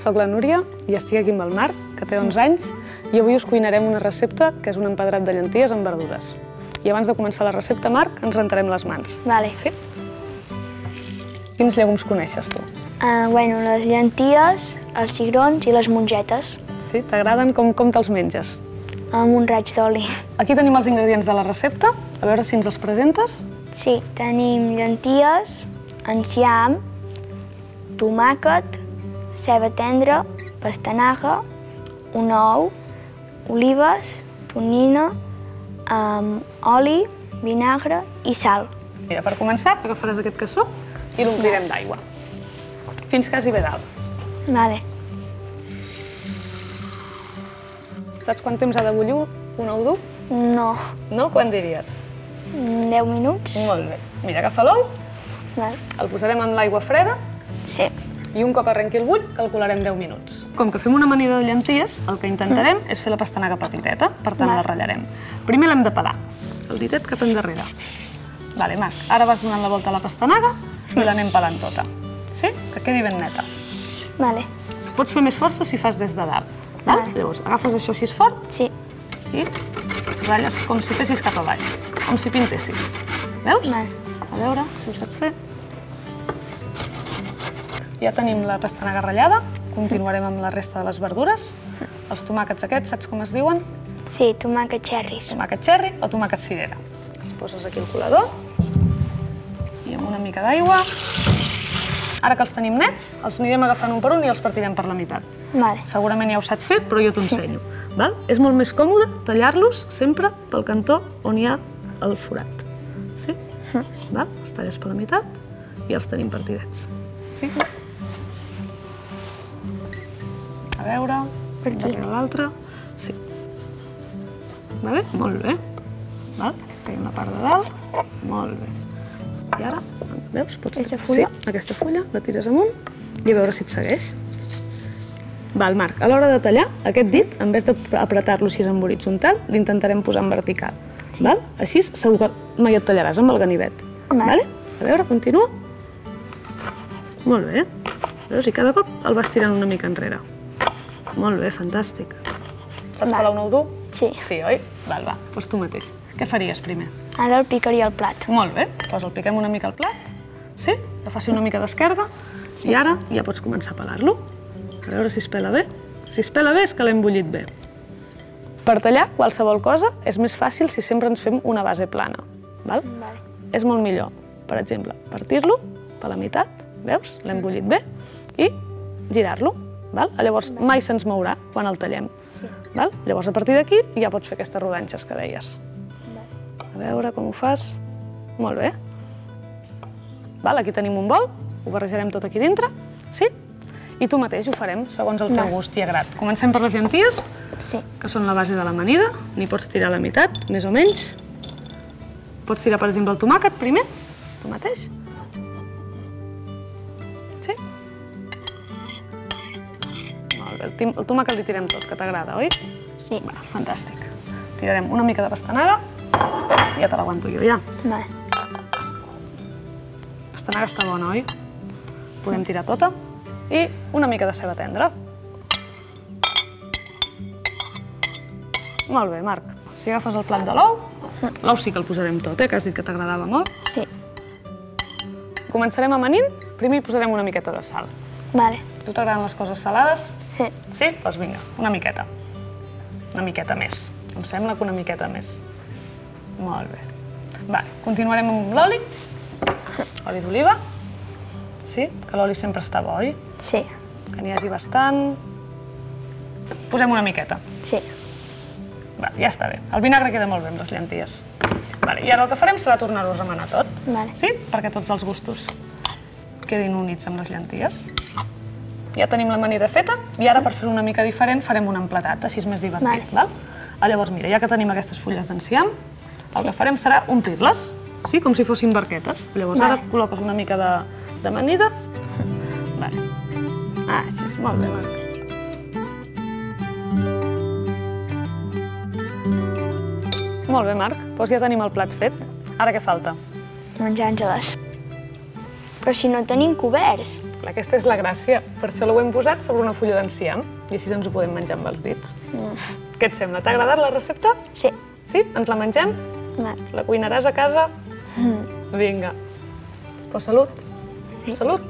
soc la Núria i estic aquí amb el Marc, que té 11 anys, i avui us cuinarem una recepta que és un empedrat de llenties amb verdures. I abans de començar la recepta, Marc, ens rentarem les mans. Vale. Sí? Quins llegums coneixes, tu? Bueno, les llenties, els cigrons i les mongetes. Sí? T'agraden? Com te'ls menges? Amb un raig d'oli. Aquí tenim els ingredients de la recepta, a veure si ens els presentes. Sí, tenim llenties, enciam, tomàquet, ceba tendra, pastanaga, un ou, olives, tonyina, oli, vinagre i sal. Mira, per començar, agafaràs aquest cassó i l'omplirem d'aigua, fins que hagi bé dalt. Vale. Saps quant temps ha de bullir un ou dur? No. No? Quan diries? 10 minuts. Molt bé. Mira, agafa l'ou, Vale. el posarem amb l'aigua freda Sí. i un cop arrenqui el bull, calcularem 10 minuts. Com que fem una amanida de llenties, el que intentarem és fer la pastanaga petiteta, per tant la ratllarem. Primer l'hem de pelar, el ditet cap endarrere. Vale, Marc, ara vas donant la volta a la pastanaga i l'anem pelant tota. Sí? Que quedi ben neta. Vale. Pots fer més força si fas des de dalt. Val? Llavors, agafes això així fort Sí. i ratlles com si fessis cap a baix, com si pintessis. Veus? Vale. A veure si ho saps fer. Ja tenim la pastanaga ratllada, continuarem amb la resta de les verdures. Els tomàquets aquests, saps com es diuen? Sí, tomàquet cherries. Tomàquet cherry o tomàquet cirera. Els poses aquí al colador i amb una mica d'aigua. Ara que els tenim nets, els anirem agafant un per un i els partirem per la meitat. Vale. Segurament ja ho saps fer, però jo t'ho ensenyo. Val? És molt més còmode tallar-los sempre pel cantó on hi ha el forat. Sí? Val? Els talles per la meitat i els tenim partidets. Sí? A veure, Per aquí. darrere l'altre. Sí. Va bé? Molt bé. Val? Tenim una part de dalt. Molt bé. I ara, veus? Pots... Aquesta fulla? Sí, aquesta fulla, la tires amunt i a veure si et segueix. Val, Marc, a l'hora de tallar, aquest dit, en vez d'apretar-lo així en horitzontal, l'intentarem posar en vertical. Val? Així segur que mai et tallaràs amb el ganivet. Vale. A veure, continua. Molt bé. Veus? I cada cop el vas tirant una mica enrere. Molt bé, fantàstic. Saps pelar un ou dur? Sí. Sí, oi? Val, va, doncs tu mateix. Què faries primer? Ara el picaria al plat. Molt bé, doncs el piquem una mica al plat. Sí? Que faci una mica d'esquerda. I ara ja pots començar a pelar-lo. A veure si es pela bé. Si es pela bé és que l'hem bullit bé. Per tallar qualsevol cosa és més fàcil si sempre ens fem una base plana. Val? Vale. És molt millor, per exemple, partir-lo per la meitat, veus? L'hem bullit bé, i girar-lo. Llavors mai se'ns mourà quan el tallem. Val? Llavors a partir d'aquí ja pots fer aquestes rodanxes que deies. A veure com ho fas. Molt bé. Val? Aquí tenim un bol, ho barrejarem tot aquí dintre, sí? I tu mateix ho farem segons el teu gust i agrat. Comencem per les llenties, Sí. que són la base de l'amanida. N'hi pots tirar la meitat, més o menys. Pots tirar, per exemple, el tomàquet primer, tu mateix. Sí? Molt bé, el tomàquet li tirem tot, que t'agrada, oi? Sí. Va, fantàstic. Tirarem una mica de pastanaga, ja te l'aguanto jo, ja. Vale. La pastanaga està bona, oi? Podem tirar tota. I una mica de ceba tendra. Molt bé, Marc. Si agafes el plat de l'ou, l'ou sí que el posarem tot, que has dit que t'agradava molt. Sí. Començarem amanint. Primer hi posarem una miqueta de sal. Vale. A tu t'agraden les coses salades? Sí. Sí? Doncs vinga, una miqueta. Una miqueta més. Em sembla que una miqueta més. Molt bé. Vale, continuarem amb l'oli. Oli d'oliva. Sí? Que l'oli sempre està bo, oi? Sí. Que n'hi hagi bastant. Posem una miqueta. Sí. Va, ja està bé. El vinagre queda molt bé amb les llenties. Vale, i ara el que farem serà tornar-ho a remenar tot. Vale. Sí? Perquè tots els gustos quedin units amb les llenties. Ja tenim l'amanida feta i ara per fer-ho una mica diferent farem un emplatat, així és més divertit. Val? Llavors, mira, ja que tenim aquestes fulles d'enciam, el que farem serà omplir-les, sí? Com si fossin barquetes. Llavors ara et col·loques una mica d'amanida. Vale. Així és, molt bé, Marc. Molt bé, Marc. Doncs ja tenim el plat fet. Ara què falta? Menjar-nos-les. Però si no tenim coberts. Clar, aquesta és la gràcia. Per això ho hem posat sobre una fulla d'enciam i així ens ho podem menjar amb els dits. Què et sembla? T'ha agradat la recepta? Sí. Sí? Ens la mengem? Val. La cuinaràs a casa? Vinga. Pues salut. Salut.